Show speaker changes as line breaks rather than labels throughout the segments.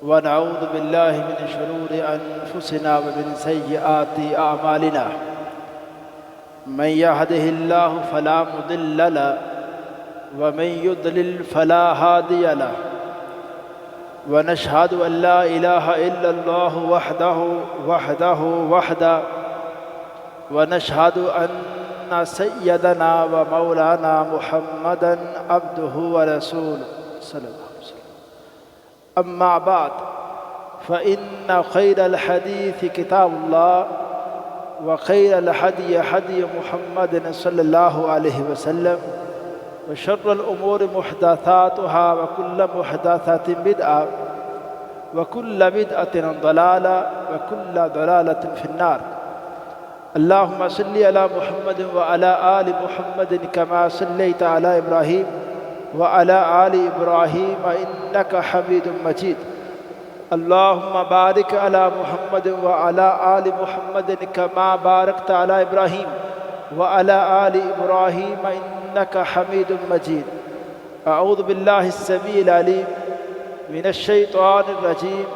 ونعوذ بالله من شرور أنفسنا ومن سيئات أعمالنا من يهده الله فلا مضل له ومن يضلل فلا هادي له ونشهد أن لا إله إلا الله وحده ونشهد أن سيدنا ومولانا محمدا عبده ورسوله صلى الله عليه وسلم. أما بعد فإن خير الحديث كتاب الله وخير الهدي هدي محمد صلى الله عليه وسلم وشر الأمور محدثاتها وكل محدثة بدعة وكل بدعة ضلالة وكل ضلالة في النار. اللهم صل على محمد وعلى آل محمد كما صليت على إبراهيم وعلى آل إبراهيم إنك حميد مجيد. اللهم بارك على محمد وعلى آل محمد كما باركت على إبراهيم وعلى آل إبراهيم إنك حميد مجيد. أعوذ بالله السميع العليم من الشيطان الرجيم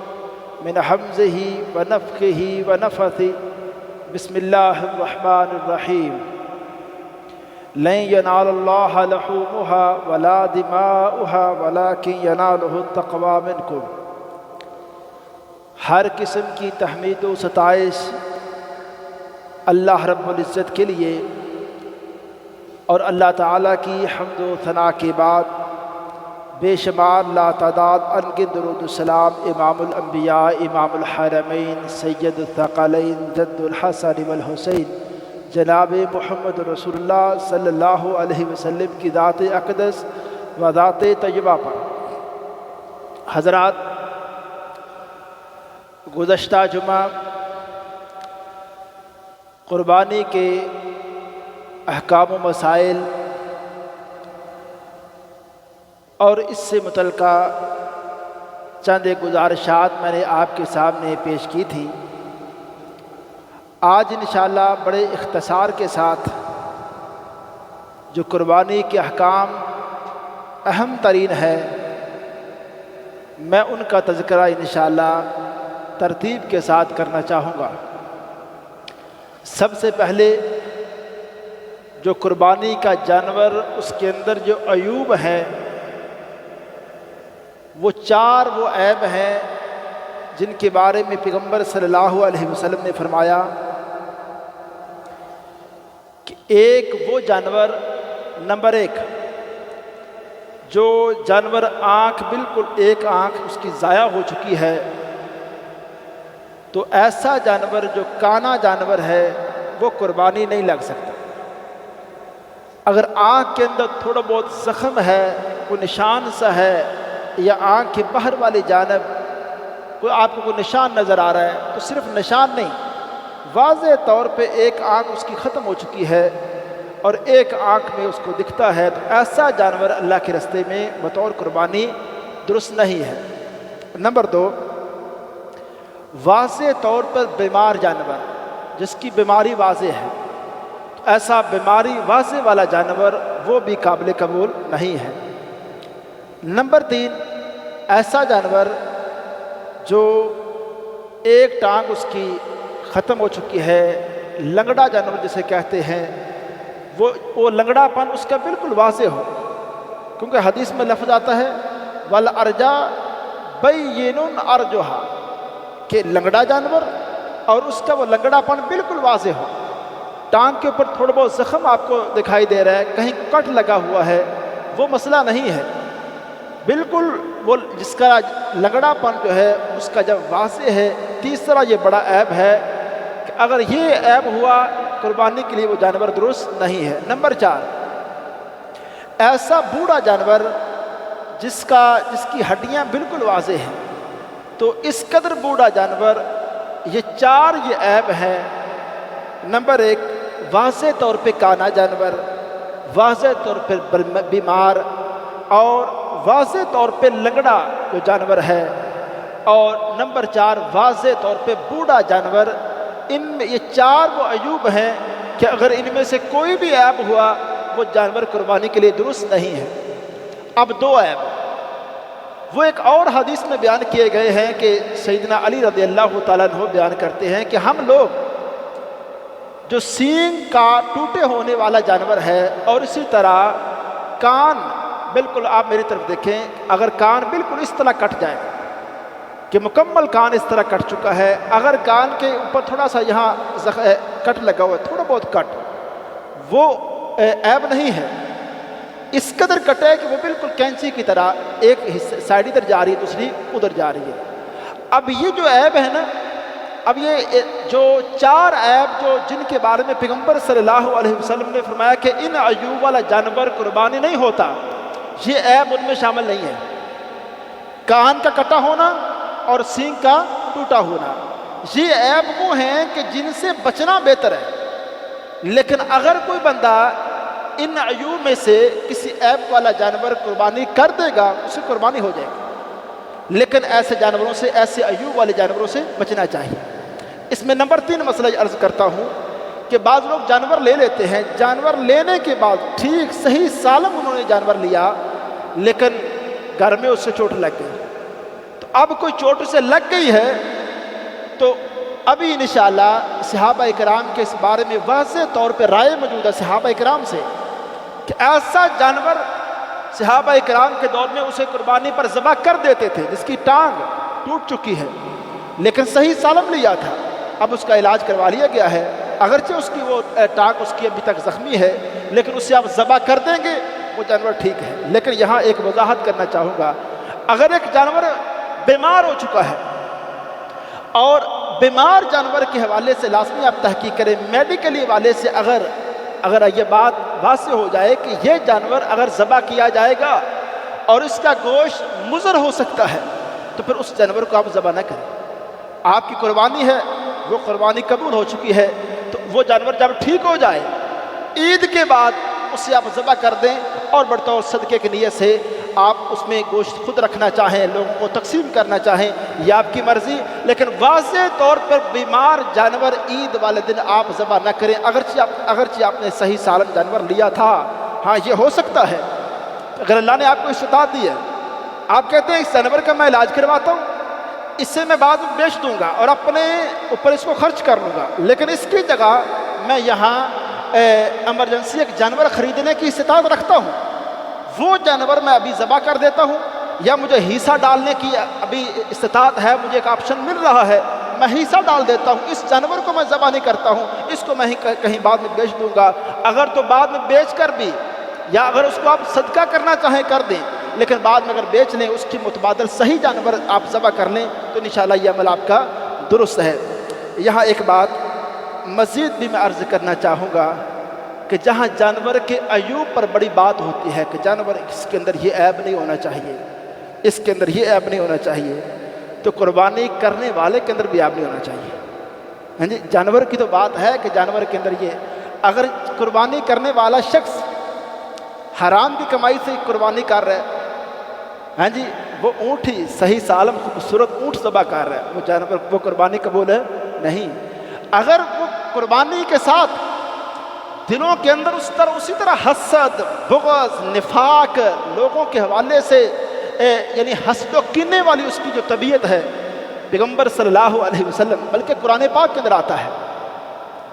من همزه ونفخه ونفثه. بسم الله الرحمن الرحيم. لن ينال الله لحومها ولا دماؤها ولكن يناله التقوى منكم. ہر قسم کی تحمید و ستائش اللہ رب العزت کے لیے اور اللہ تعالیٰ کی حمد و ثنا کے بعد بے شمار لا تعداد انگن درود السلام امام الانبیاء امام الحرمین سید الثقلین جد الحسن والحسین جناب محمد رسول اللہ صلی اللہ علیہ وسلم کی ذات اقدس و ذات طیبہ پر. حضرات، گزشتہ جمعہ قربانی کے احکام و مسائل اور اس سے متعلقہ چند گزارشات میں نے آپ کے سامنے پیش کی تھی. آج انشاءاللہ بڑے اختصار کے ساتھ جو قربانی کے احکام اہم ترین ہے میں ان کا تذکرہ انشاءاللہ ترتیب کے ساتھ کرنا چاہوں گا. سب سے پہلے جو قربانی کا جانور اس کے اندر جو عیوب ہیں وہ چار وہ عیب ہیں جن کے بارے میں پیغمبر صلی اللہ علیہ وسلم نے فرمایا کہ ایک وہ جانور، نمبر ایک جو جانور آنکھ بالکل ایک آنکھ اس کی ضائع ہو چکی ہے، تو ایسا جانور جو کانا جانور ہے وہ قربانی نہیں لگ سکتا. اگر آنکھ کے اندر تھوڑا بہت زخم ہے، کوئی نشان سا ہے، یا آنکھ کے باہر والی جانب کوئی آپ کو کوئی نشان نظر آ رہا ہے، تو صرف نشان نہیں، واضح طور پہ ایک آنکھ اس کی ختم ہو چکی ہے اور ایک آنکھ میں اس کو دکھتا ہے، تو ایسا جانور اللہ کے راستے میں بطور قربانی درست نہیں ہے. نمبر دو، واضح طور پر بیمار جانور جس کی بیماری واضح ہے، تو ایسا بیماری واضح والا جانور وہ بھی قابل قبول نہیں ہے. نمبر تین، ایسا جانور جو ایک ٹانگ اس کی ختم ہو چکی ہے، لنگڑا جانور جسے کہتے ہیں، وہ لنگڑا پن اس کا بالکل واضح ہو، کیونکہ حدیث میں لفظ آتا ہے وَالْأَرْجَى بَيِّنٌ أَرْجُهَا، کہ لنگڑا جانور اور اس کا وہ لنگڑا پن بالکل واضح ہو. ٹانگ کے اوپر تھوڑا بہت زخم آپ کو دکھائی دے رہا ہے، کہیں کٹ لگا ہوا ہے، وہ مسئلہ نہیں ہے. بالکل وہ جس کا لنگڑا پن جو ہے اس کا جب واضح ہے. تیسرا یہ بڑا عیب ہے کہ اگر یہ عیب ہوا قربانی کے لیے وہ جانور درست نہیں ہے. نمبر چار، ایسا بوڑھا جانور جس کی ہڈیاں بالکل واضح ہیں، تو اس قدر بوڑھا جانور یہ چار یہ عیب ہیں. نمبر ایک، واضح طور پہ کانا جانور، واضح طور پہ بیمار، اور واضح طور پہ لنگڑا جو جانور ہے، اور نمبر چار واضح طور پہ بوڑھا جانور. ان میں یہ چار وہ عیوب ہیں کہ اگر ان میں سے کوئی بھی عیب ہوا وہ جانور قربانی کے لیے درست نہیں ہے. اب دو عیب، وہ ایک اور حدیث میں بیان کیے گئے ہیں کہ سیدنا علی رضی اللہ تعالیٰ عنہ بیان کرتے ہیں کہ ہم لوگ جو سینگ کا ٹوٹے ہونے والا جانور ہے اور اسی طرح کان، بالکل آپ میری طرف دیکھیں، اگر کان بالکل اس طرح کٹ جائے کہ مکمل کان اس طرح کٹ چکا ہے، اگر کان کے اوپر تھوڑا سا یہاں کٹ لگا ہوا ہے، تھوڑا بہت کٹ، وہ عیب نہیں ہے، اس قدر کٹے کہ وہ بالکل کینچی کی طرح ایک سائڈ ادھر جا رہی ہے دوسری ادھر جا رہی ہے۔ اب یہ جو عیب ہے نا، اب یہ جو 4 عیب جو جن کے بارے میں پیغمبر صلی اللہ علیہ وسلم نے فرمایا کہ ان عیوب والا جانور قربانی نہیں ہوتا، یہ عیب ان میں شامل نہیں ہے۔ کان کا کٹا ہونا اور سینگ کا ٹوٹا ہونا، یہ عیب وہ ہیں کہ جن سے بچنا بہتر ہے، لیکن اگر کوئی بندہ ان عیوب میں سے کسی عیب والا جانور قربانی کر دے گا، اسے قربانی ہو جائے گی، لیکن ایسے جانوروں سے، ایسے عیوب والے جانوروں سے بچنا چاہیے۔ اس میں نمبر 3 مسئلہ عرض کرتا ہوں کہ بعض لوگ جانور لے لیتے ہیں، جانور لینے کے بعد ٹھیک صحیح سالم انہوں نے جانور لیا، لیکن گھر میں اس سے چوٹ لگ گئی، تو اب کوئی چوٹ سے لگ گئی ہے تو ابھی انشاءاللہ صحابہ اکرام کے اس بارے میں واضح طور پہ رائے موجود ہے صحابہ اکرام سے کہ ایسا جانور صحابہ اکرام کے دور میں اسے قربانی پر ذبح کر دیتے تھے جس کی ٹانگ ٹوٹ چکی ہے لیکن صحیح سالم لیا تھا، اب اس کا علاج کروا لیا گیا ہے، اگرچہ اس کی وہ ٹانگ اس کی ابھی تک زخمی ہے، لیکن اسے آپ ذبح کر دیں گے وہ جانور ٹھیک ہے۔ لیکن یہاں ایک وضاحت کرنا چاہوں گا، اگر ایک جانور بیمار ہو چکا ہے اور بیمار جانور کے حوالے سے لازمی آپ تحقیق کریں، میڈیکلی حوالے سے اگر یہ بات واضح ہو جائے کہ یہ جانور اگر ذبح کیا جائے گا اور اس کا گوشت مضر ہو سکتا ہے تو پھر اس جانور کو آپ ذبح نہ کریں، آپ کی قربانی ہے، وہ قربانی قبول ہو چکی ہے، تو وہ جانور جب ٹھیک ہو جائے عید کے بعد اسے آپ ذبح کر دیں اور بطور صدقے کی نیت سے آپ اس میں گوشت خود رکھنا چاہیں، لوگوں کو تقسیم کرنا چاہیں، یہ آپ کی مرضی، لیکن واضح طور پر بیمار جانور عید والے دن آپ ذبح نہ کریں، اگرچہ آپ نے صحیح سالم جانور لیا تھا۔ ہاں یہ ہو سکتا ہے اگر اللہ نے آپ کو استطاعت دی ہے، آپ کہتے ہیں اس جانور کا میں علاج کرواتا ہوں، اس سے میں بعد میں بیچ دوں گا اور اپنے اوپر اس کو خرچ کر لوں گا، لیکن اس کی جگہ میں یہاں ایمرجنسی ایک جانور خریدنے کی استطاعت رکھتا ہوں، وہ جانور میں ابھی ذبح کر دیتا ہوں، یا مجھے حصہ ڈالنے کی ابھی استطاعت ہے، مجھے ایک آپشن مل رہا ہے، میں حصہ ڈال دیتا ہوں، اس جانور کو میں ذبح نہیں کرتا ہوں، اس کو میں کہیں بعد میں بیچ دوں گا، اگر تو بعد میں بیچ کر بھی، یا اگر اس کو آپ صدقہ کرنا چاہیں کر دیں، لیکن بعد میں اگر بیچ لیں اس کی متبادل صحیح جانور آپ ذبح کر لیں تو انشاءاللہ یہ عمل آپ کا درست ہے۔ یہاں ایک بات مزید بھی میں عرض کرنا چاہوں گا کہ جہاں جانور کے عیوب پر بڑی بات ہوتی ہے کہ جانور اس کے اندر یہ عیب نہیں ہونا چاہیے، اس کے اندر یہ عیب نہیں ہونا چاہیے، تو قربانی کرنے والے کے اندر بھی عیب نہیں ہونا چاہیے۔ ہاں جی، جانور کی تو بات ہے کہ جانور کے اندر یہ، اگر قربانی کرنے والا شخص حرام کی کمائی سے قربانی کر رہا ہے، ہاں جی، وہ اونٹ ہی صحیح سالم خوبصورت اونٹ ذبح کر رہا ہے، وہ جانور وہ قربانی قبول ہے نہیں۔ اگر وہ قربانی کے ساتھ دلوں کے اندر اسی طرح حسد، بغض، نفاق، لوگوں کے حوالے سے یعنی حسد و کینے والی اس کی جو طبیعت ہے، پیغمبر صلی اللہ علیہ وسلم بلکہ قرآن پاک کے اندر آتا ہے،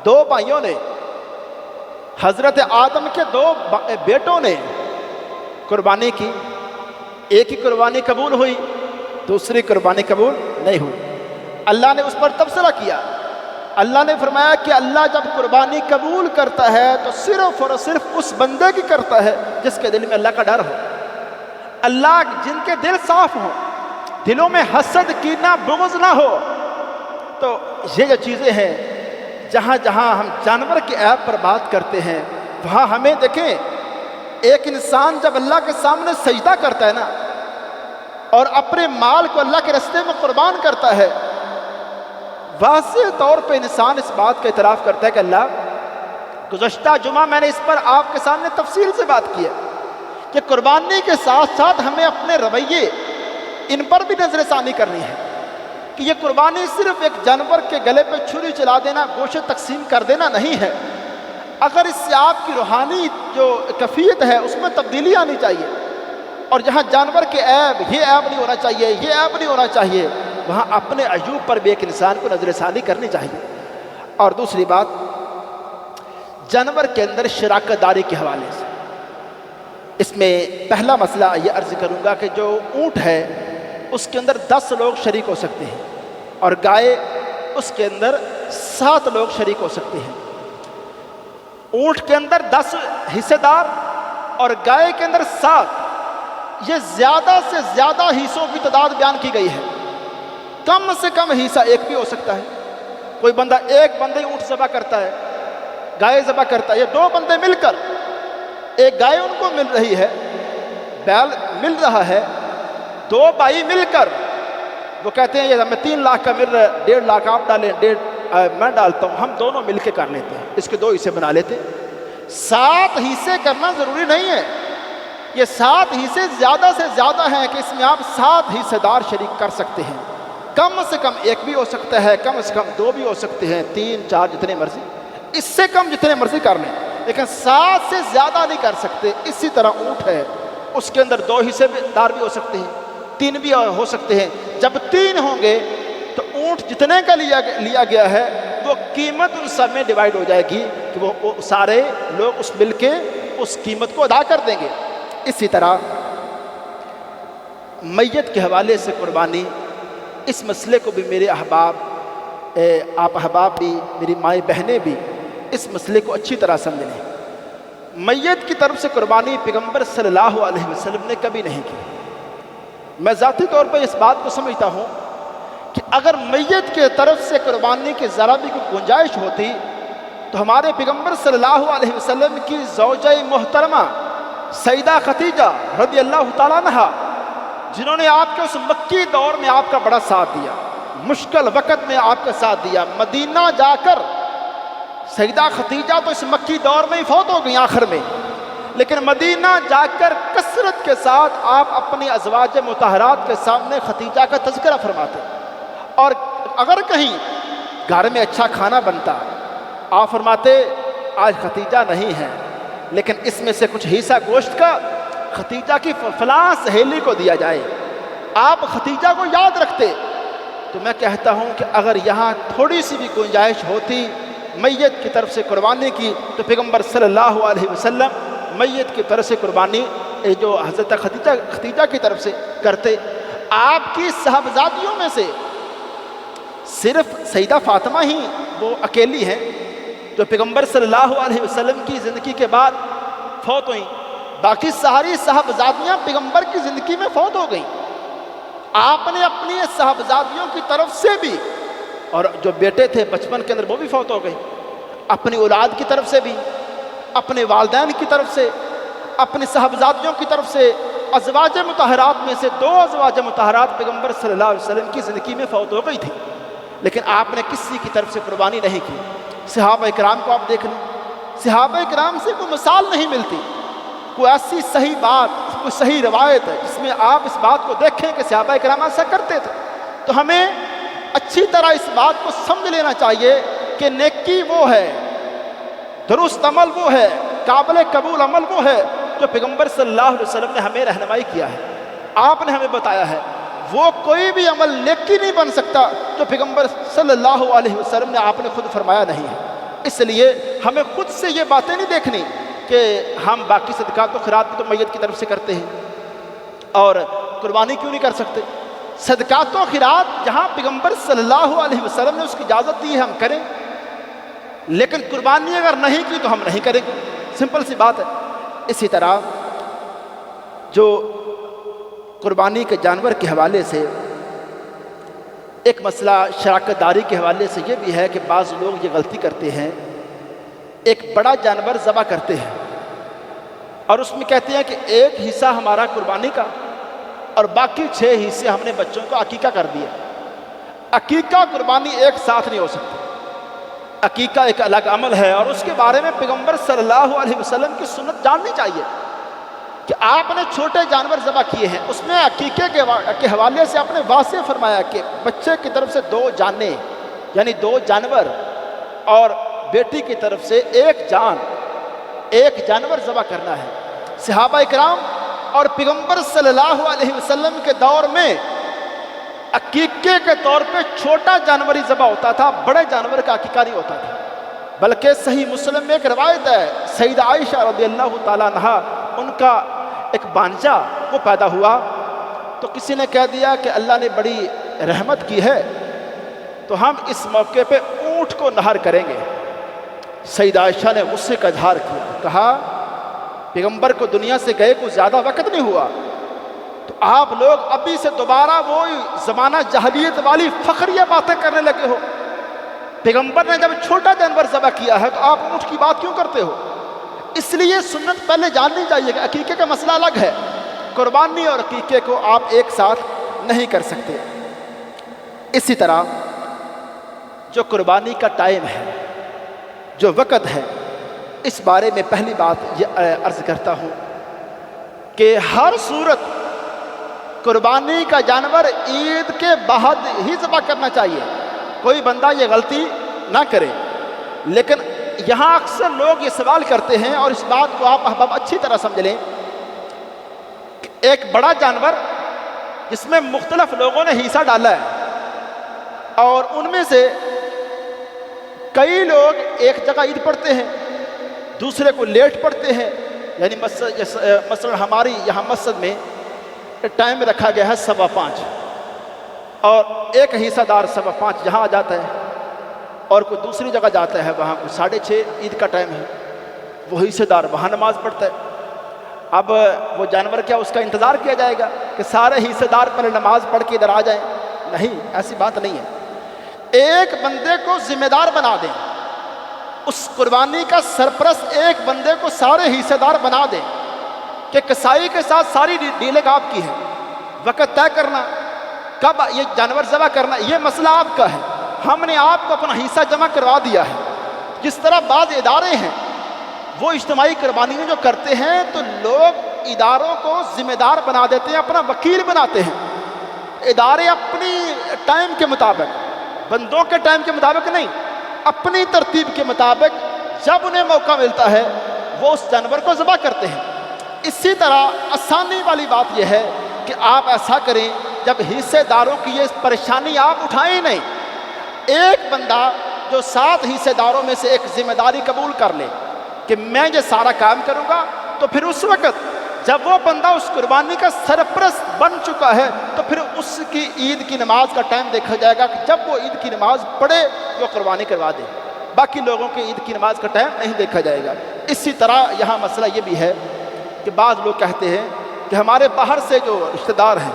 2 بھائیوں نے، حضرت آدم کے 2 بیٹوں نے قربانی کی، ایک کی قربانی قبول ہوئی، دوسری قربانی قبول نہیں ہوئی۔ اللہ نے اس پر تبصرہ کیا، اللہ نے فرمایا کہ اللہ جب قربانی قبول کرتا ہے تو صرف اور صرف اس بندے کی کرتا ہے جس کے دل میں اللہ کا ڈر ہو، اللہ جن کے دل صاف ہوں، دلوں میں حسد، کینہ، بغض نہ ہو۔ تو یہ جو چیزیں ہیں، جہاں جہاں ہم جانور کے عیب پر بات کرتے ہیں وہاں ہمیں دیکھیں، ایک انسان جب اللہ کے سامنے سجدہ کرتا ہے نا اور اپنے مال کو اللہ کے راستے میں قربان کرتا ہے، واضح طور پہ انسان اس بات کا اعتراف کرتا ہے کہ اللہ، گزشتہ جمعہ میں نے اس پر آپ کے سامنے تفصیل سے بات کی ہے کہ قربانی کے ساتھ ساتھ ہمیں اپنے رویے ان پر بھی نظر ثانی کرنی ہے کہ یہ قربانی صرف ایک جانور کے گلے پہ چھری چلا دینا، گوشت تقسیم کر دینا نہیں ہے، اگر اس سے آپ کی روحانی جو کیفیت ہے اس میں تبدیلی آنی چاہیے، اور جہاں جانور کے عیب، یہ عیب نہیں ہونا چاہیے، یہ عیب نہیں ہونا چاہیے، وہاں اپنے عیوب پر بھی ایک انسان کو نظر ثانی کرنی چاہیے۔ اور دوسری بات، جانور کے اندر شراکت داری کے حوالے سے اس میں پہلا مسئلہ یہ عرض کروں گا کہ جو اونٹ ہے اس کے اندر 10 لوگ شریک ہو سکتے ہیں، اور گائے اس کے اندر 7 لوگ شریک ہو سکتے ہیں۔ اونٹ کے اندر 10 حصے دار اور گائے کے اندر 7، یہ زیادہ سے زیادہ حصوں کی تعداد بیان کی گئی ہے۔ کم سے کم حصہ ایک بھی ہو سکتا ہے، کوئی بندہ ایک بندے اونٹ ذبح کرتا ہے، گائے ذبح کرتا ہے، یہ 2 بندے مل کر، ایک گائے ان کو مل رہی ہے، بیل مل رہا ہے، 2 بھائی مل کر وہ کہتے ہیں یہ ہمیں 3 لاکھ کا مل رہا ہے، 1.5 لاکھ آپ ڈالیں، 1.5 میں ڈالتا ہوں، ہم دونوں مل کے کر لیتے ہیں، اس کے 2 حصے بنا لیتے ہیں۔ 7 حصے کرنا ضروری نہیں ہے، یہ 7 حصے زیادہ سے زیادہ ہیں کہ اس میں آپ 7 حصے دار شریک کر سکتے ہیں۔ کم سے کم ایک بھی ہو سکتا ہے، کم سے کم 2 بھی ہو سکتے ہیں، 3 4 جتنے مرضی، اس سے کم جتنے مرضی کر لیں، لیکن 7 سے زیادہ نہیں کر سکتے۔ اسی طرح اونٹ ہے، اس کے اندر 2 حصے دار بھی ہو سکتے ہیں، 3 بھی ہو سکتے ہیں۔ جب 3 ہوں گے تو اونٹ جتنے کا لیا گیا ہے وہ قیمت ان سب میں ڈیوائیڈ ہو جائے گی کہ وہ سارے لوگ اس مل کے اس قیمت کو ادا کر دیں گے۔ اسی طرح میت کے حوالے سے قربانی، اس مسئلے کو بھی میرے احباب، آپ احباب بھی، میری مائیں بہنیں بھی اس مسئلے کو اچھی طرح سمجھ لیں۔ میت کی طرف سے قربانی پیغمبر صلی اللہ علیہ وسلم نے کبھی نہیں کی۔ میں ذاتی طور پر اس بات کو سمجھتا ہوں کہ اگر میت کے طرف سے قربانی کی ذرا بھی کوئی گنجائش ہوتی تو ہمارے پیغمبر صلی اللہ علیہ وسلم کی زوجہ محترمہ سیدہ خدیجہ رضی اللہ تعالیٰ عنہا، جنہوں نے آپ کے اس مکی دور میں آپ کا بڑا ساتھ دیا، مشکل وقت میں آپ کا ساتھ دیا، مدینہ جا کر سیدہ خدیجہ تو اس مکی دور میں ہی فوت ہو گئی آخر میں، لیکن مدینہ جا کر کثرت کے ساتھ آپ اپنی ازواج مطہرات کے سامنے خدیجہ کا تذکرہ فرماتے، اور اگر کہیں گھر میں اچھا کھانا بنتا آپ فرماتے آج خدیجہ نہیں ہے لیکن اس میں سے کچھ حصہ گوشت کا خدیجہ کی فلاں سہیلی کو دیا جائے، آپ خدیجہ کو یاد رکھتے۔ تو میں کہتا ہوں کہ اگر یہاں تھوڑی سی بھی گنجائش ہوتی میت کی طرف سے قربانی کی تو پیغمبر صلی اللہ علیہ وسلم میت کی طرف سے قربانی جو حضرت خدیجہ کی طرف سے کرتے۔ آپ کی صاحبزادیوں میں سے صرف سیدہ فاطمہ ہی وہ اکیلی ہیں جو پیغمبر صلی اللہ علیہ وسلم کی زندگی کے بعد فوت ہوئیں، باقی ساری صاحبزادیاں پیغمبر کی زندگی میں فوت ہو گئیں۔ آپ نے اپنی صاحبزادیوں کی طرف سے بھی، اور جو بیٹے تھے بچپن کے اندر وہ بھی فوت ہو گئے، اپنی اولاد کی طرف سے بھی، اپنے والدین کی طرف سے، اپنی صاحبزادیوں کی طرف سے، ازواج مطہرات میں سے 2 ازواج مطہرات پیغمبر صلی اللہ علیہ وسلم کی زندگی میں فوت ہو گئی تھی، لیکن آپ نے کسی کی طرف سے قربانی نہیں کی۔ صحابہ اکرام کو آپ دیکھ لیں، صحابہ اکرام سے کوئی مثال نہیں ملتی، کوئی ایسی صحیح بات، کوئی صحیح روایت ہے جس میں آپ اس بات کو دیکھیں کہ صحابہ اکرام ایسا کرتے تھے۔ تو ہمیں اچھی طرح اس بات کو سمجھ لینا چاہیے کہ نیکی وہ ہے، درست عمل وہ ہے، قابل قبول عمل وہ ہے جو پیغمبر صلی اللہ علیہ وسلم نے ہمیں رہنمائی کیا ہے، آپ نے ہمیں بتایا ہے۔ وہ کوئی بھی عمل نیکی نہیں بن سکتا جو پیغمبر صلی اللہ علیہ وسلم نے آپ نے خود فرمایا نہیں ہے۔ اس لیے ہمیں خود سے یہ باتیں نہیں دیکھنی کہ ہم باقی صدقات و خیرات بھی تو میت کی طرف سے کرتے ہیں اور قربانی کیوں نہیں کر سکتے۔ صدقات و خیرات جہاں پیغمبر صلی اللہ علیہ وسلم نے اس کی اجازت دی ہے ہم کریں، لیکن قربانی اگر نہیں کی تو ہم نہیں کریں گے، سمپل سی بات ہے۔ اسی طرح جو قربانی کے جانور کے حوالے سے ایک مسئلہ شراکت داری کے حوالے سے یہ بھی ہے کہ بعض لوگ یہ غلطی کرتے ہیں، ایک بڑا جانور ذبح کرتے ہیں اور اس میں کہتے ہیں کہ ایک حصہ ہمارا قربانی کا اور باقی 6 حصے ہم نے بچوں کو عقیقہ کر دیا۔ عقیقہ قربانی ایک ساتھ نہیں ہو سکتی، عقیقہ ایک الگ عمل ہے اور اس کے بارے میں پیغمبر صلی اللہ علیہ وسلم کی سنت جاننی چاہیے کہ آپ نے چھوٹے جانور ذبح کیے ہیں، اس میں عقیقے کے حوالے سے آپ نے واضح فرمایا کہ بچے کی طرف سے 2 جانیں یعنی 2 جانور اور بیٹی کی طرف سے 1 جان، 1 جانور ذبح کرنا ہے۔ صحابہ اکرام اور پیغمبر صلی اللہ علیہ وسلم کے دور میں عقیقے کے طور پہ چھوٹا جانور ہی ذبح ہوتا تھا، بڑے جانور کا عقیقہ نہیں ہوتا تھا۔ بلکہ صحیح مسلم میں ایک روایت ہے، سیدہ عائشہ رضی اللہ تعالیٰ عنہا، ان کا ایک بانجا وہ پیدا ہوا تو کسی نے کہہ دیا کہ اللہ نے بڑی رحمت کی ہے تو ہم اس موقع پہ اونٹ کو نہر کریں گے۔ سیدہ عائشہ نے غصے کا اظہار کیا، کہا پیغمبر کو دنیا سے گئے کو زیادہ وقت نہیں ہوا تو آپ لوگ ابھی سے دوبارہ وہی زمانہ جاہلیت والی فخریہ باتیں کرنے لگے ہو۔ پیغمبر نے جب چھوٹا جانور ذبح کیا ہے تو آپ اونٹ کی بات کیوں کرتے ہو؟ اس لیے سنت پہلے جاننی چاہیے کہ عقیقے کا مسئلہ الگ ہے، قربانی اور عقیقے کو آپ ایک ساتھ نہیں کر سکتے۔ اسی طرح جو قربانی کا ٹائم ہے، جو وقت ہے، اس بارے میں پہلی بات یہ عرض کرتا ہوں کہ ہر صورت قربانی کا جانور عید کے بعد ہی ذبح کرنا چاہیے، کوئی بندہ یہ غلطی نہ کرے۔ لیکن یہاں اکثر لوگ یہ سوال کرتے ہیں اور اس بات کو آپ احباب اچھی طرح سمجھ لیں، ایک بڑا جانور جس میں مختلف لوگوں نے حصہ ڈالا ہے اور ان میں سے کئی لوگ ایک جگہ عید پڑھتے ہیں، دوسرے کو لیٹ پڑھتے ہیں، یعنی مثلا ہماری یہاں مسجد میں ٹائم رکھا گیا ہے 5:15 اور ایک حصہ دار 5:15 یہاں آ جاتا ہے اور کوئی دوسری جگہ جاتا ہے، وہاں کوئی 6:30 عید کا ٹائم ہے، وہ حصہ دار وہاں نماز پڑھتا ہے۔ اب وہ جانور کیا اس کا انتظار کیا جائے گا کہ سارے حصہ دار پہلے نماز پڑھ کے ادھر آ جائیں؟ نہیں، ایسی بات نہیں ہے۔ ایک بندے کو ذمہ دار بنا دیں، اس قربانی کا سرپرست ایک بندے کو سارے حصہ دار بنا دیں کہ کسائی کے ساتھ ساری ڈیلنگ آپ کی ہے، وقت طے کرنا، کب یہ جانور ذبح کرنا، یہ مسئلہ آپ کا ہے، ہم نے آپ کو اپنا حصہ جمع کروا دیا ہے۔ جس طرح بعض ادارے ہیں وہ اجتماعی قربانی جو کرتے ہیں تو لوگ اداروں کو ذمہ دار بنا دیتے ہیں، اپنا وکیل بناتے ہیں۔ ادارے اپنی ٹائم کے مطابق، بندوں کے ٹائم کے مطابق نہیں، اپنی ترتیب کے مطابق جب انہیں موقع ملتا ہے وہ اس جانور کو ذبح کرتے ہیں۔ اسی طرح آسانی والی بات یہ ہے کہ آپ ایسا کریں جب حصے داروں کی یہ پریشانی آپ اٹھائیں نہیں، ایک بندہ جو 7 حصے داروں میں سے ایک ذمہ داری قبول کر لے کہ میں یہ سارا کام کروں گا، تو پھر اس وقت جب وہ بندہ اس قربانی کا سرپرست بن چکا ہے تو پھر اس کی عید کی نماز کا ٹائم دیکھا جائے گا کہ جب وہ عید کی نماز پڑھے وہ قربانی کروا دے، باقی لوگوں کی عید کی نماز کا ٹائم نہیں دیکھا جائے گا۔ اسی طرح یہاں مسئلہ یہ بھی ہے کہ بعض لوگ کہتے ہیں کہ ہمارے باہر سے جو رشتہ دار ہیں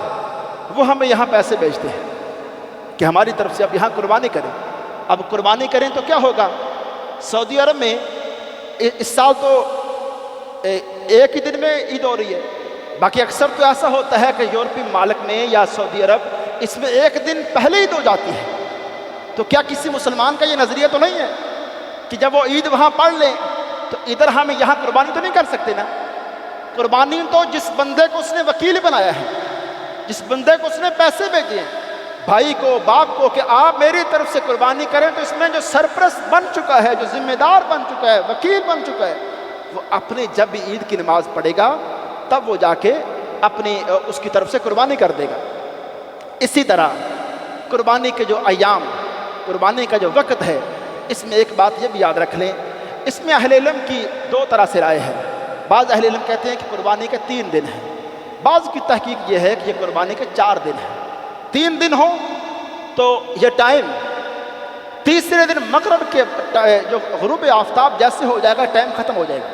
وہ ہمیں یہاں پیسے بھیجتے ہیں کہ ہماری طرف سے اب یہاں قربانی کریں۔ اب قربانی کریں تو کیا ہوگا؟ سعودی عرب میں اس سال تو ایک ہی دن میں عید ہو رہی ہے، باقی اکثر تو ایسا ہوتا ہے کہ یورپی ممالک میں یا سعودی عرب اس میں ایک دن پہلے عید ہو جاتی ہے۔ تو کیا کسی مسلمان کا یہ نظریہ تو نہیں ہے کہ جب وہ عید وہاں پڑھ لیں تو ادھر ہم یہاں قربانی تو نہیں کر سکتے نا؟ قربانی تو جس بندے کو اس نے وکیل بنایا ہے، جس بندے کو اس نے پیسے بھیجے ہیں، بھائی کو، باپ کو، کہ آپ میری طرف سے قربانی کریں، تو اس میں جو سرپرست بن چکا ہے، جو ذمہ دار بن چکا ہے، وکیل بن چکا ہے، وہ اپنے جب بھی عید کی نماز پڑھے گا تب وہ جا کے اپنی اس کی طرف سے قربانی کر دے گا۔ اسی طرح قربانی کے جو ایام، قربانی کا جو وقت ہے، اس میں ایک بات یہ بھی یاد رکھ لیں، اس میں اہل علم کی 2 طرح سے رائے ہے۔ بعض اہل علم کہتے ہیں کہ قربانی کے 3 دن ہیں، بعض کی تحقیق یہ ہے کہ یہ قربانی کے 4 دن ہیں۔ 3 دن ہوں تو یہ ٹائم تیسرے دن مغرب کے جو غروب آفتاب جیسے ہو جائے گا ٹائم ختم ہو جائے گا۔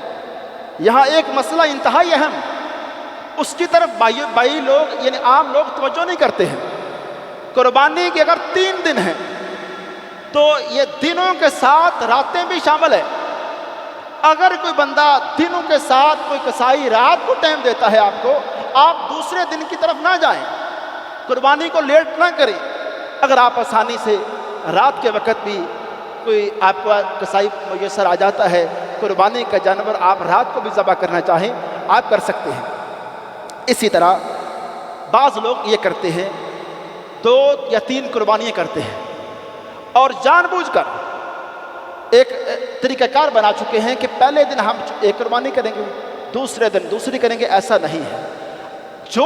یہاں ایک مسئلہ انتہائی اہم، اس کی طرف بائی لوگ یعنی عام لوگ توجہ نہیں کرتے ہیں۔ قربانی کے اگر 3 دن ہیں تو یہ دنوں کے ساتھ راتیں بھی شامل ہیں۔ اگر کوئی بندہ دنوں کے ساتھ کوئی کسائی رات کو ٹائم دیتا ہے آپ دوسرے دن کی طرف نہ جائیں، قربانی کو لیٹ نہ کریں۔ اگر آپ آسانی سے رات کے وقت بھی کوئی آپ کو کسائی میسر آ جاتا ہے، قربانی کا جانور آپ رات کو بھی ذبح کرنا چاہیں آپ کر سکتے ہیں۔ اسی طرح بعض لوگ یہ کرتے ہیں 2 یا 3 قربانیاں کرتے ہیں اور جان بوجھ کر ایک طریقہ کار بنا چکے ہیں کہ پہلے دن ہم ایک قربانی کریں گے، دوسرے دن دوسری کریں گے۔ ایسا نہیں ہے۔ جو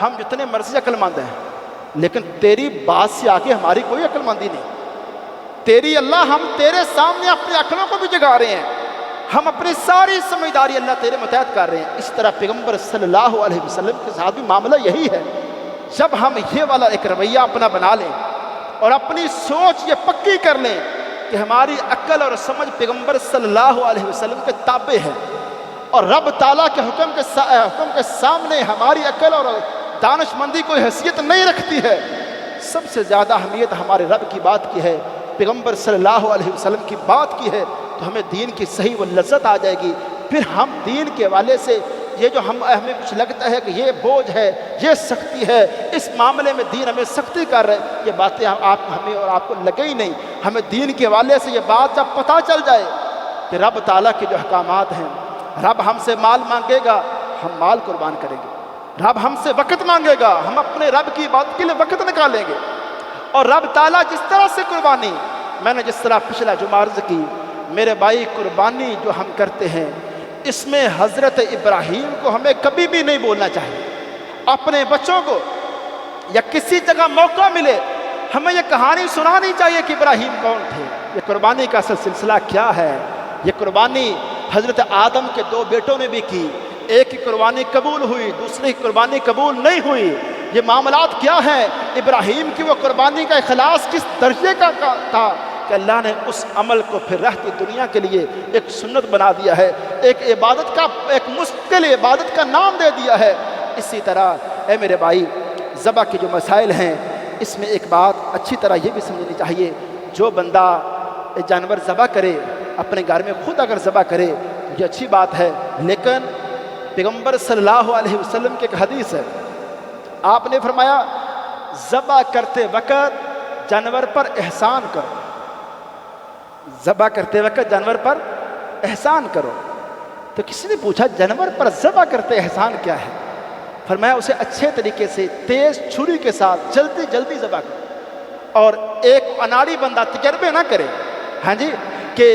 ہم جتنے مرضی عقل مند ہیں، لیکن تیری بات سے آگے ہماری کوئی عقل مندی نہیں۔ تیری اللہ، ہم تیرے سامنے اپنی عقلوں کو بھی جگا رہے ہیں، ہم اپنی ساری سمجھداری اللہ تیرے متحد کر رہے ہیں۔ اس طرح پیغمبر صلی اللہ علیہ وسلم کے ساتھ بھی معاملہ یہی ہے۔ جب ہم یہ والا ایک رویہ اپنا بنا لیں اور اپنی سوچ یہ پکی کر لیں کہ ہماری عقل اور سمجھ پیغمبر صلی اللہ علیہ وسلم کے تابع ہے، اور رب تعالیٰ کے حکم کے سامنے ہماری عقل اور دانش مندی کوئی حیثیت نہیں رکھتی ہے، سب سے زیادہ اہمیت ہمارے رب کی بات کی ہے، پیغمبر صلی اللہ علیہ وسلم کی بات کی ہے، تو ہمیں دین کی صحیح و لذت آ جائے گی۔ پھر ہم دین کے والے سے یہ جو ہمیں کچھ لگتا ہے کہ یہ بوجھ ہے، یہ سختی ہے، اس معاملے میں دین ہمیں سختی کر رہے، یہ باتیں ہمیں اور آپ کو لگے ہی نہیں۔ ہمیں دین کے والے سے یہ بات جب پتہ چل جائے کہ رب تعالیٰ کے جو احکامات ہیں، رب ہم سے مال مانگے گا، ہم مال قربان کریں گے، رب ہم سے وقت مانگے گا، ہم اپنے رب کی عبادت کے لیے وقت نکالیں گے، اور رب تعالیٰ جس طرح سے قربانی، میں نے جس طرح پچھلا جمعہ عرض کی، میرے بھائی قربانی جو ہم کرتے ہیں اس میں حضرت ابراہیم کو ہمیں کبھی بھی نہیں بولنا چاہیے۔ اپنے بچوں کو یا کسی جگہ موقع ملے ہمیں یہ کہانی سنانی چاہیے کہ ابراہیم کون تھے، یہ قربانی کا اصل سلسلہ کیا ہے۔ یہ قربانی حضرت آدم کے 2 بیٹوں نے بھی کی، ایک کی قربانی قبول ہوئی، دوسری کی قربانی قبول نہیں ہوئی۔ یہ معاملات کیا ہیں؟ ابراہیم کی وہ قربانی کا اخلاص کس درجے کا تھا کہ اللہ نے اس عمل کو پھر رہتی دنیا کے لیے ایک سنت بنا دیا ہے، ایک عبادت کا، ایک مستقل عبادت کا نام دے دیا ہے۔ اسی طرح اے میرے بھائی، ذبح کے جو مسائل ہیں اس میں ایک بات اچھی طرح یہ بھی سمجھنی چاہیے، جو بندہ جانور ذبح کرے اپنے گھر میں خود اگر ذبح کرے تو یہ اچھی بات ہے، لیکن پیغمبر صلی اللہ علیہ وسلم کی ایک حدیث ہے، آپ نے فرمایا ذبح کرتے وقت جانور پر احسان کرو، ذبح کرتے وقت جانور پر احسان کرو۔ تو کسی نے پوچھا جانور پر ذبح کرتے احسان کیا ہے؟ فرمایا اسے اچھے طریقے سے تیز چھری کے ساتھ جلدی جلدی ذبح کرو، اور ایک اناڑی بندہ تجربے نہ کرے، ہاں جی، کہ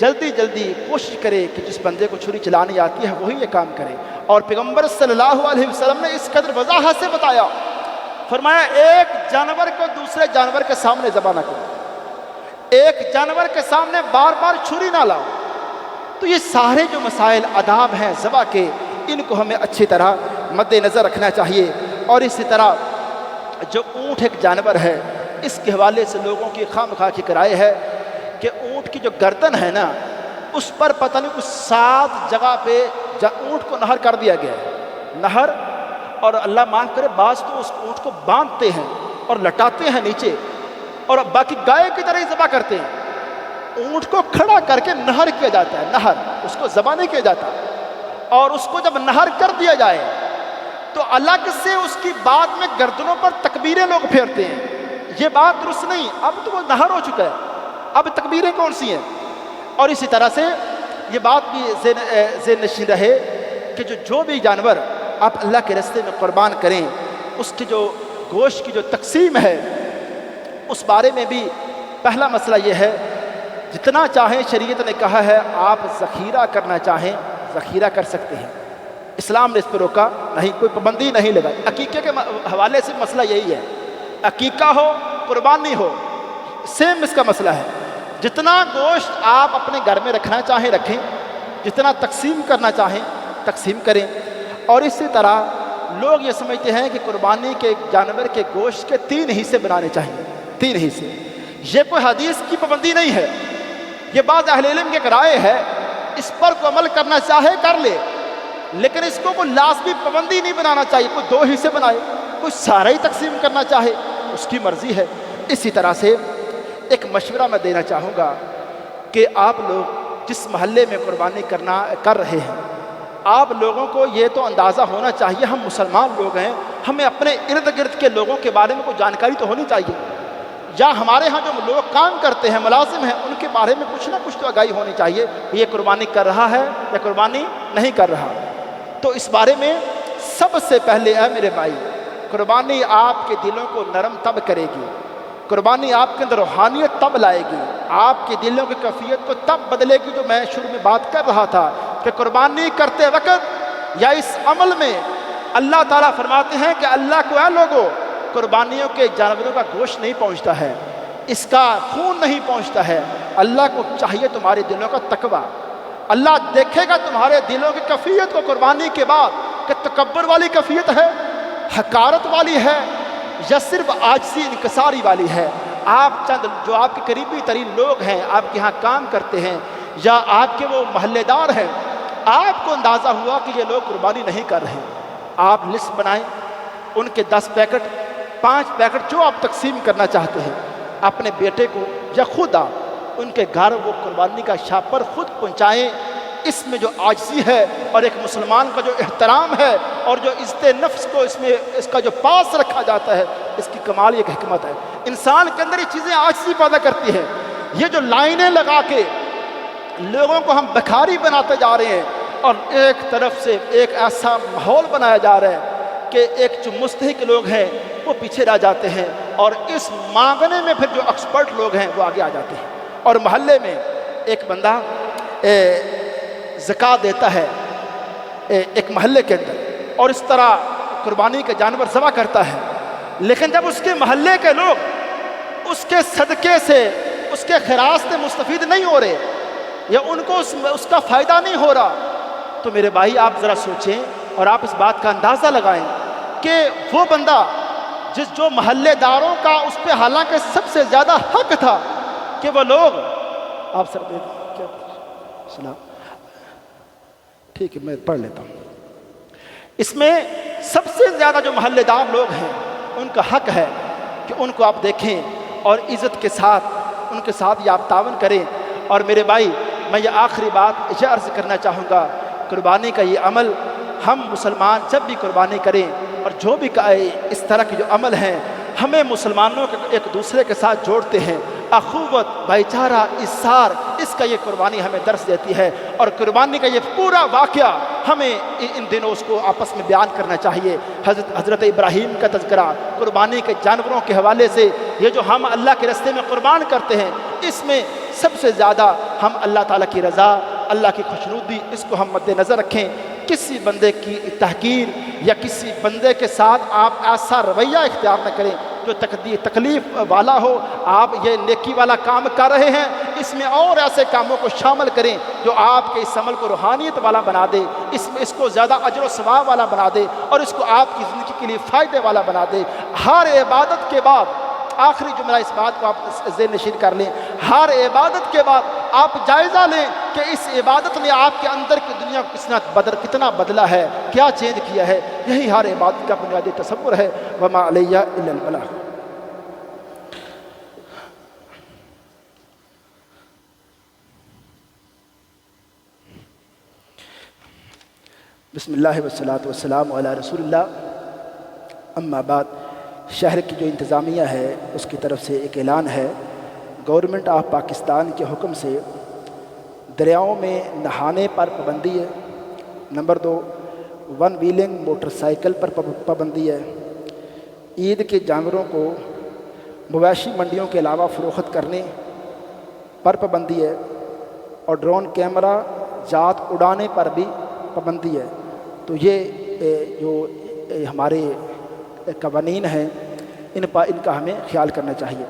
جلدی جلدی کوشش کرے کہ جس بندے کو چھری چلانی آتی ہے وہی یہ کام کرے۔ اور پیغمبر صلی اللہ علیہ وسلم نے اس قدر وضاحت سے بتایا، فرمایا ایک جانور کو دوسرے جانور کے سامنے ذبح نہ کرو، ایک جانور کے سامنے بار بار چھری نہ لاؤ۔ تو یہ سارے جو مسائل آداب ہیں ذبح کے، ان کو ہمیں اچھی طرح مد نظر رکھنا چاہیے۔ اور اسی طرح جو اونٹ ایک جانور ہے، اس کے حوالے سے لوگوں کی خواہ مخواہ کی رائے ہے کہ اونٹ کی جو گردن ہے نا، اس پر پتہ نہیں کچھ 7 جگہ پہ اونٹ کو نہر کر دیا گیا ہے، نہر، اور اللہ معاف کرے بعض تو اس اونٹ کو باندھتے ہیں اور لٹاتے ہیں نیچے، اور باقی گائے کی طرح ہی ذبح کرتے ہیں۔ اونٹ کو کھڑا کر کے نہر کیا جاتا ہے، نہر، اس کو ذبح نہیں کیا جاتا، اور اس کو جب نہر کر دیا جائے تو الگ سے اس کی بعد میں گردنوں پر تکبیریں لوگ پھیرتے ہیں۔ یہ بات درست نہیں، اب تو وہ نہر ہو چکا ہے، اب تکبیریں کون سی ہیں؟ اور اسی طرح سے یہ بات بھی ذہن نشین رہے کہ جو بھی جانور آپ اللہ کے راستے میں قربان کریں، اس کی جو گوشت کی جو تقسیم ہے اس بارے میں بھی پہلا مسئلہ یہ ہے، جتنا چاہیں شریعت نے کہا ہے آپ ذخیرہ کرنا چاہیں ذخیرہ کر سکتے ہیں، اسلام نے اس پہ روکا نہیں، کوئی پابندی نہیں لگائی۔ عقیقے کے حوالے سے مسئلہ یہی ہے، عقیقہ ہو قربانی ہو سیم اس کا مسئلہ ہے، جتنا گوشت آپ اپنے گھر میں رکھنا چاہیں رکھیں، جتنا تقسیم کرنا چاہیں تقسیم کریں۔ اور اسی طرح لوگ یہ سمجھتے ہیں کہ قربانی کے جانور کے گوشت کے 3 حصے بنانے چاہیے، 3 حصے، یہ کوئی حدیث کی پابندی نہیں ہے، یہ بعض اہل علم کی ایک رائے ہے، اس پر کوئی عمل کرنا چاہے کر لے، لیکن اس کو کوئی لازمی پابندی نہیں بنانا چاہیے، کوئی 2 حصے بنائے، کوئی سارا ہی تقسیم کرنا چاہے اس کی مرضی ہے۔ اسی طرح سے ایک مشورہ میں دینا چاہوں گا کہ آپ لوگ جس محلے میں قربانی کر رہے ہیں، آپ لوگوں کو یہ تو اندازہ ہونا چاہیے ہم مسلمان لوگ ہیں، ہمیں اپنے ارد گرد کے لوگوں کے بارے میں کوئی جانکاری تو ہونی چاہیے، یا ہمارے ہاں جو لوگ کام کرتے ہیں ملازم ہیں ان کے بارے میں کچھ نہ کچھ تو آگاہی ہونی چاہیے، یہ قربانی کر رہا ہے یا قربانی نہیں کر رہا۔ تو اس بارے میں سب سے پہلے اے میرے بھائی، قربانی آپ کے دلوں کو نرم تب کرے گی، قربانی آپ کے اندر روحانیت تب لائے گی، آپ کے دلوں کی کیفیت کو تب بدلے گی، جو میں شروع میں بات کر رہا تھا کہ قربانی کرتے وقت یا اس عمل میں اللہ تعالیٰ فرماتے ہیں کہ اللہ کو اے لوگو قربانیوں کے جانوروں کا گوشت نہیں پہنچتا ہے، اس کا خون نہیں پہنچتا ہے، اللہ کو چاہیے تمہارے دلوں کا تقوی۔ اللہ دیکھے گا تمہارے دلوں کی کیفیت کو قربانی کے بعد کہ تکبر والی کیفیت ہے، حقارت والی ہے، یا صرف عاجزی انکساری والی ہے۔ آپ چند جو آپ کے قریبی ترین لوگ ہیں، آپ کے ہاں کام کرتے ہیں یا آپ کے وہ محلے دار ہیں، آپ کو اندازہ ہوا کہ یہ لوگ قربانی نہیں کر رہے، آپ لسٹ بنائیں، ان کے 10 پیکٹ 5 پیکٹ جو آپ تقسیم کرنا چاہتے ہیں اپنے بیٹے کو یا خود آپ ان کے گھر وہ قربانی کا شاپر خود پہنچائیں۔ اس میں جو عاجزی ہے اور ایک مسلمان کا جو احترام ہے اور جو عزت نفس کو اس کا جو پاس رکھا جاتا ہے، اس کی کمال ایک حکمت ہے۔ انسان کے اندر یہ چیزیں عاجزی پیدا کرتی ہیں۔ یہ جو لائنیں لگا کے لوگوں کو ہم بکھاری بناتے جا رہے ہیں اور ایک طرف سے ایک ایسا ماحول بنایا جا رہا ہے کہ ایک جو مستحق لوگ ہیں وہ پیچھے رہ جاتے ہیں اور اس مانگنے میں پھر جو ایکسپرٹ لوگ ہیں وہ آگے آ جاتے ہیں۔ اور محلے میں ایک بندہ زکوٰۃ دیتا ہے ایک محلے کے اندر اور اس طرح قربانی کے جانور ذبح کرتا ہے، لیکن جب اس کے محلے کے لوگ اس کے صدقے سے اس کے خیرات سے مستفید نہیں ہو رہے یا ان کو اس کا فائدہ نہیں ہو رہا، تو میرے بھائی آپ ذرا سوچیں اور آپ اس بات کا اندازہ لگائیں کہ وہ بندہ جو محلے داروں کا اس پہ حالانکہ سب سے زیادہ حق تھا کہ وہ لوگ آپ سر دے دیں کیا سلام ٹھیک ہے میں پڑھ لیتا ہوں۔ اس میں سب سے زیادہ جو محلے دار لوگ ہیں ان کا حق ہے کہ ان کو آپ دیکھیں اور عزت کے ساتھ ان کے ساتھ یہ آپ تعاون کریں۔ اور میرے بھائی میں یہ آخری بات یہ عرض کرنا چاہوں گا، قربانی کا یہ عمل ہم مسلمان جب بھی قربانی کریں اور جو بھی اس طرح کے جو عمل ہیں ہمیں مسلمانوں کے ایک دوسرے کے ساتھ جوڑتے ہیں، اخوت، بھائی چارہ، احسان، اس کا یہ قربانی ہمیں درس دیتی ہے۔ اور قربانی کا یہ پورا واقعہ ہمیں ان دنوں اس کو آپس میں بیان کرنا چاہیے۔ حضرت ابراہیم کا تذکرہ قربانی کے جانوروں کے حوالے سے، یہ جو ہم اللہ کے راستے میں قربان کرتے ہیں اس میں سب سے زیادہ ہم اللہ تعالیٰ کی رضا، اللہ کی خوشنودی، اس کو ہم مد نظر رکھیں۔ کسی بندے کی تحقیر یا کسی بندے کے ساتھ آپ ایسا رویہ اختیار نہ کریں جو تکلیف والا ہو۔ آپ یہ نیکی والا کام کر رہے ہیں، اس میں اور ایسے کاموں کو شامل کریں جو آپ کے اس عمل کو روحانیت والا بنا دے، اس کو زیادہ اجر و ثواب والا بنا دے اور اس کو آپ کی زندگی کے لیے فائدے والا بنا دے۔ ہر عبادت کے بعد آخری جملہ اس بات کو آپ ذہن نشین کر لیں، ہر عبادت کے بعد آپ جائزہ لیں کہ اس عبادت نے آپ کے اندر کی دنیا کو کتنا بدلا ہے، کیا چینج کیا ہے۔ یہی ہر عبادت کا بنیادی تصور ہے۔ وما علیہ الا البلاغ۔ بسم اللہ والصلاۃ والسلام علی رسول اللہ، اما بعد۔ شہر کی جو انتظامیہ ہے اس کی طرف سے ایک اعلان ہے، گورنمنٹ آف پاکستان کے حکم سے دریاؤں میں نہانے پر پابندی ہے۔ نمبر 2، 1 ویلنگ موٹر سائیکل پر پابندی ہے۔ عید کے جانوروں کو مویشی منڈیوں کے علاوہ فروخت کرنے پر پابندی ہے اور ڈرون کیمرہ جات اڑانے پر بھی پابندی ہے۔ تو یہ جو ہمارے قوانین ہیں ان کا ہمیں خیال کرنا چاہیے۔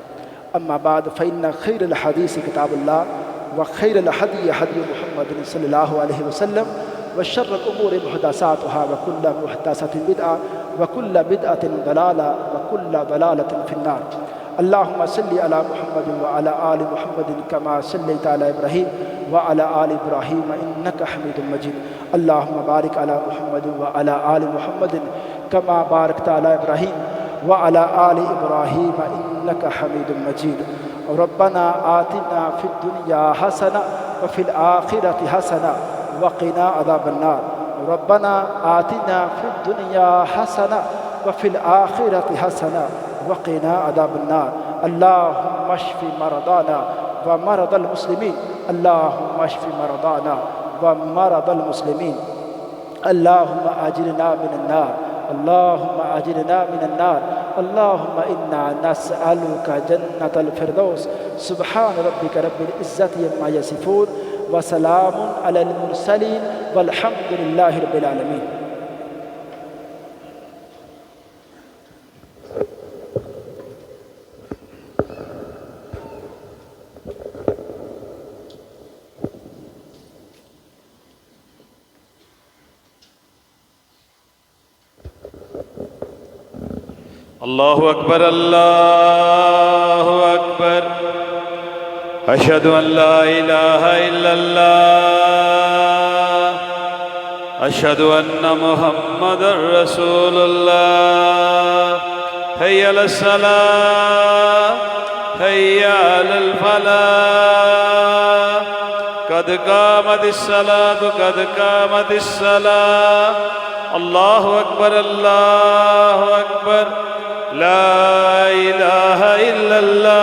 اما بعد فإن خیر الحدیث کتاب اللہ وخیر الہدی ہدی محمد صلی اللہ علیہ وسلم وشر الامور محدثاتها وکل محدثۃ بدعہ وکل بدعۃ ضلالہ وکل ضلالۃ فی النار۔ اللہم صلی علی محمد وعلی آل محمد کما صلیت علی ابراہیم وعلی آل ابراہیم انک حمید مجید۔ اللہم بارک علی محمد وعلی آل محمد کما بارکت علی ابراہیم وعلی آل ابراہیم انک حمید مجید۔ ربنا آتنا فی الدنیا حسنہ وفی الآخرۃ حسنہ وقنا عذاب النار۔ ربنا آتنا فی الدنیا حسنہ وفی الآخرۃ حسنہ وقنا عذاب النار۔ اللہم اشف مرضانا ومرضى المسلمین، اللہم اشف مرضانا ومرضى المسلمین، اللہم اجرنا من النار، اللہم اجرنا من النار، اللہم انا نسألک جنة الفردوس۔ سبحان ربک رب العزة عما یصفون وسلام علی المرسلین والحمد للہ رب العالمین۔
اللہ اکبر اللہ اکبر، اشہد ان لا الہ الا اللہ، اشہد ان محمد رسول اللہ، حی علی الصلاۃ حی علی الفلاح، قد قامت الصلاۃ قد قامت الصلاۃ، اللہ اکبر اللہ اکبر، لا الہ الا اللہ۔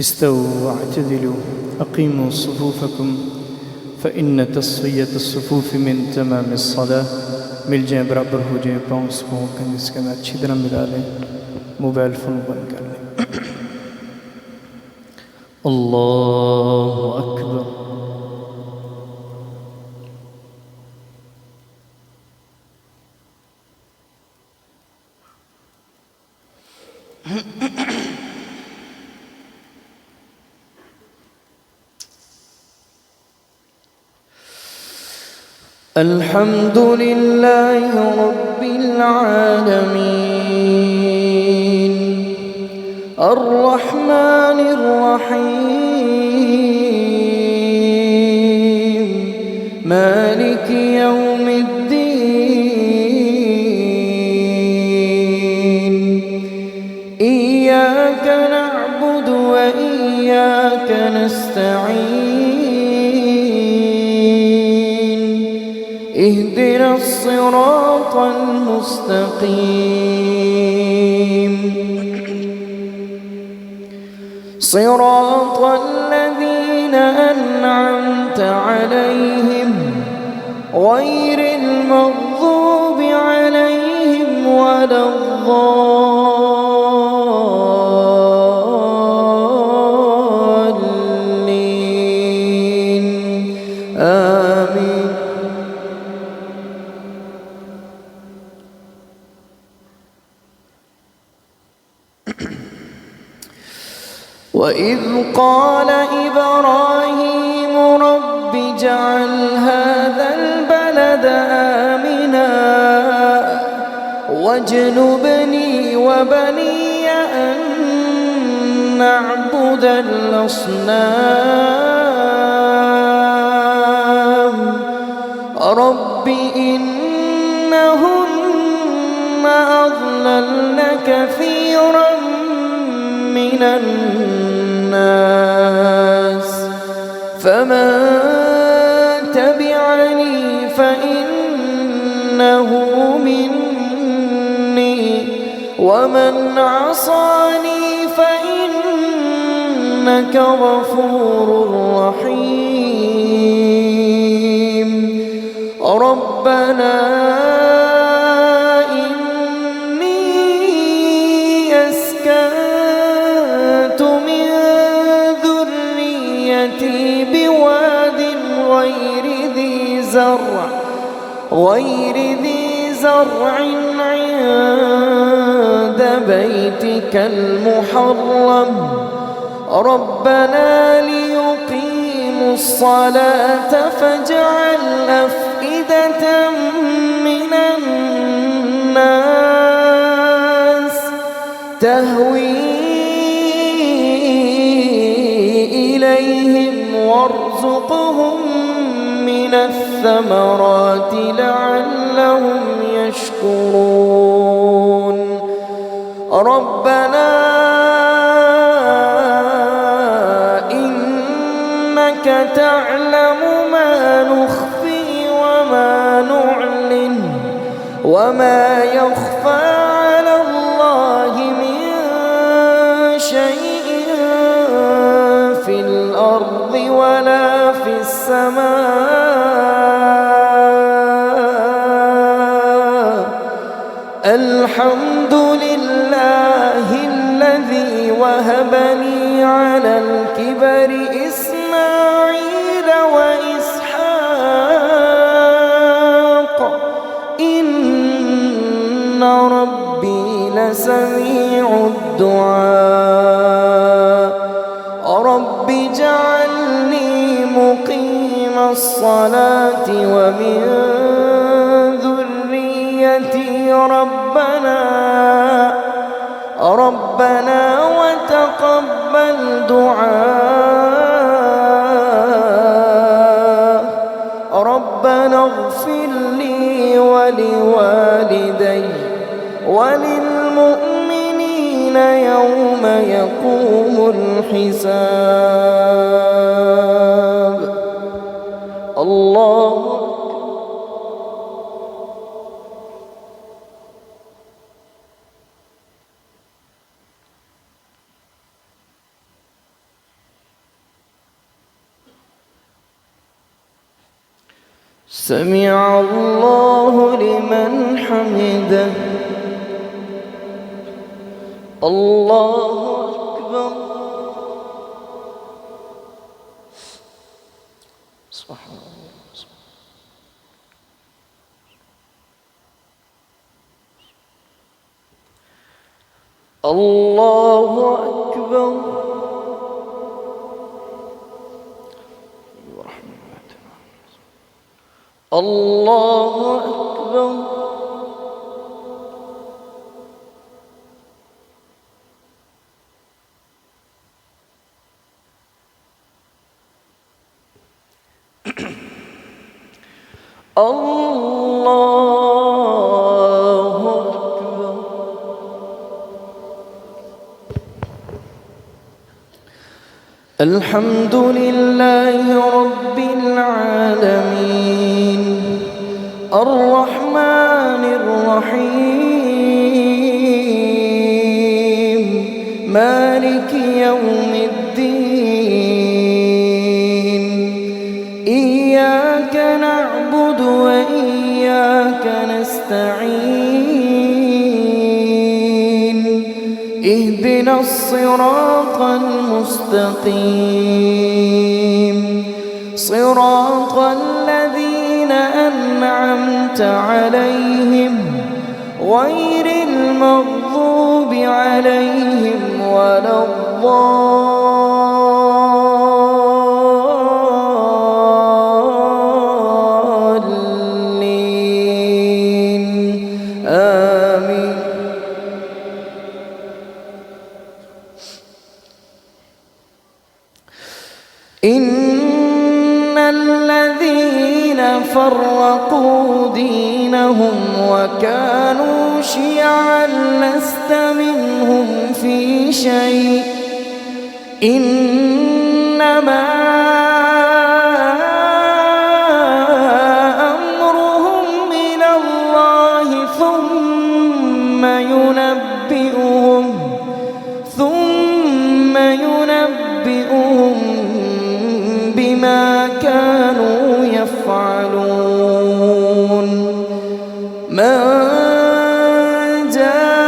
استووا واعتدلوا اقیموا صفوفکم فإن تصفیۃ الصفوف من تمام الصلاة۔ مل جائیں، برابر ہو جائیں، پاؤں سے پاؤں کنگھے سے کنگھا اچھی طرح ملا لیں، موبائل فون بند کر لیں۔ اللہ اکبر۔ الحمد لله رب العالمين الرحمن الرحيم مالك يوم الدين إياك نعبد وإياك نستعين اهدنا الصراط المستقيم صراط الذين أنعمت عليهم غير المغضوب عليهم ولا الضالين آمين۔ وَإِذْ قَالَ إِبْرَاهِيمُ رَبِّ اجْعَلْ هَذَا الْبَلَدَ آمِنًا وَاجْنُبْنِي وَبَنِيَّ أَن نَّعْبُدَ الْأَصْنَامَ رَبِّ إِنَّهُنَّ أَضْلَلْنَ كَثِيرًا من الناس فمن تبعني فإنه مني ومن عصاني فإنك غفور رحيم۔ ربنا غير ذي زرع عند بيتك المحرم ربنا ليقيموا الصلاة فاجعل أفئدة من الناس تهوي إليهم وارزقهم من الثمرات لعلهم يشكرون۔ ربنا إنك تعلم ما نخفي وما نعلن وما يخفى على الله من شيء في الأرض ولا في السماء۔ الحمد لله الذي وهب لي على الكبر إسماعيل وإسحاق إن ربي لسميع الدعاء۔ رب اجعل
الصلاة ومن ذريتي ربنا وتقبل دعاء ربنا اغفر لي ولوالدي وللمؤمنين يوم يقوم الحساب. الله سمع الله لمن حمده. الله أكبر. سبحان الله. الله أكبر. الله أكبر. الله أكبر. الحمد لله رب العالمين الرحمن الرحيم مالك يوم الدين إياك نعبد وإياك نستعين اهدنا الصراط المستقيم صراط الذين أنعمت عليهم غير المغضوب عليهم ولا الضالين آمين. إن الذين فرقوا دينهم وكانوا شيعا لست منهم في شيء إنما أمرهم إلى الله ثم ينبئهم بما كانوا يفعلون. من جاء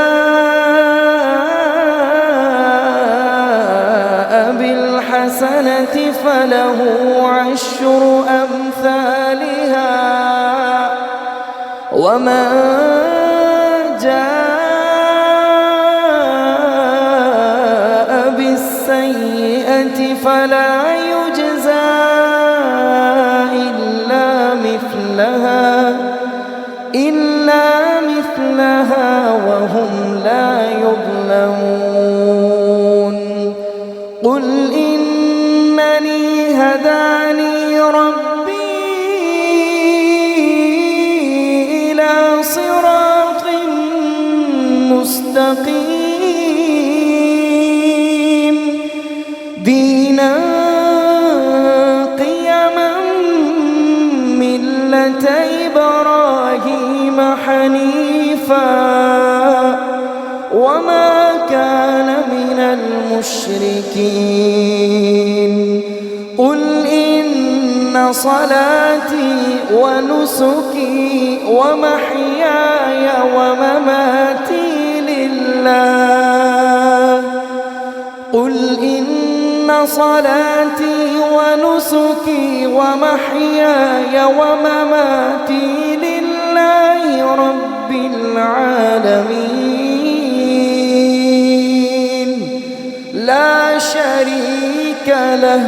بالحسنة فله عشر أمثالها ومن جاء بالسيئة فلا يجزى إلا مثلها وهم لا يظلمون. قل إنني هداني ربي إلى صراط مستقيم دينا قيما ملة إبراهيم حنيفا وما كان من المشركين. قل إن صلاتي ونسكي ومحياي ومماتي لله. قل إن صلاتي ونسكي ومحياي ومماتي لله رب العالمين لا شريك له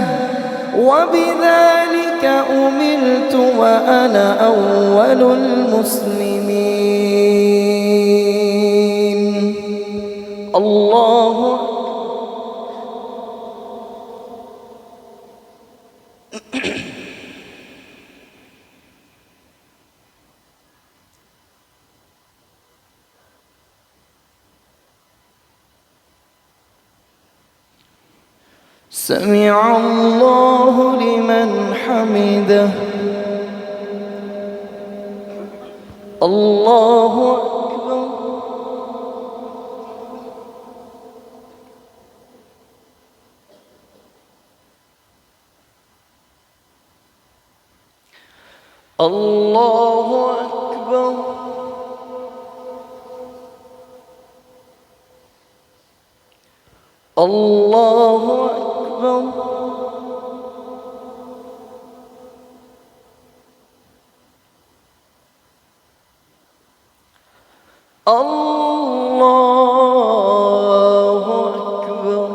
وبذلك وبذلك أمرت وأنا أول المسلمين. الله سمع الله لمن حمده. الله أكبر. الله أكبر. الله أكبر. الله أكبر.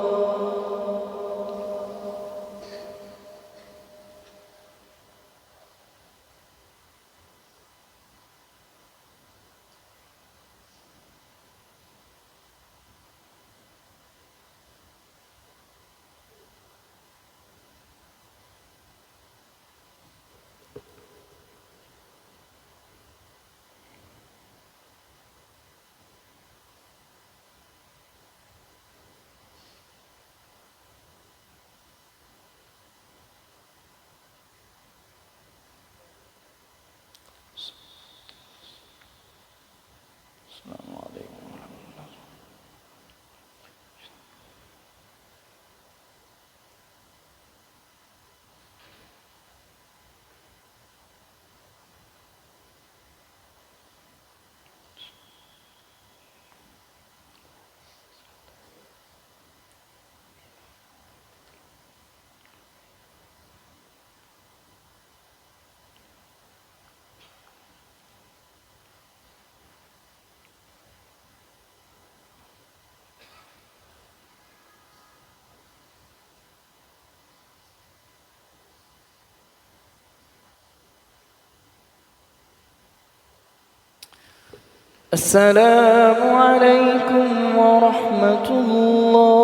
السلام عليكم ورحمة الله. السلام عليكم ورحمة الله.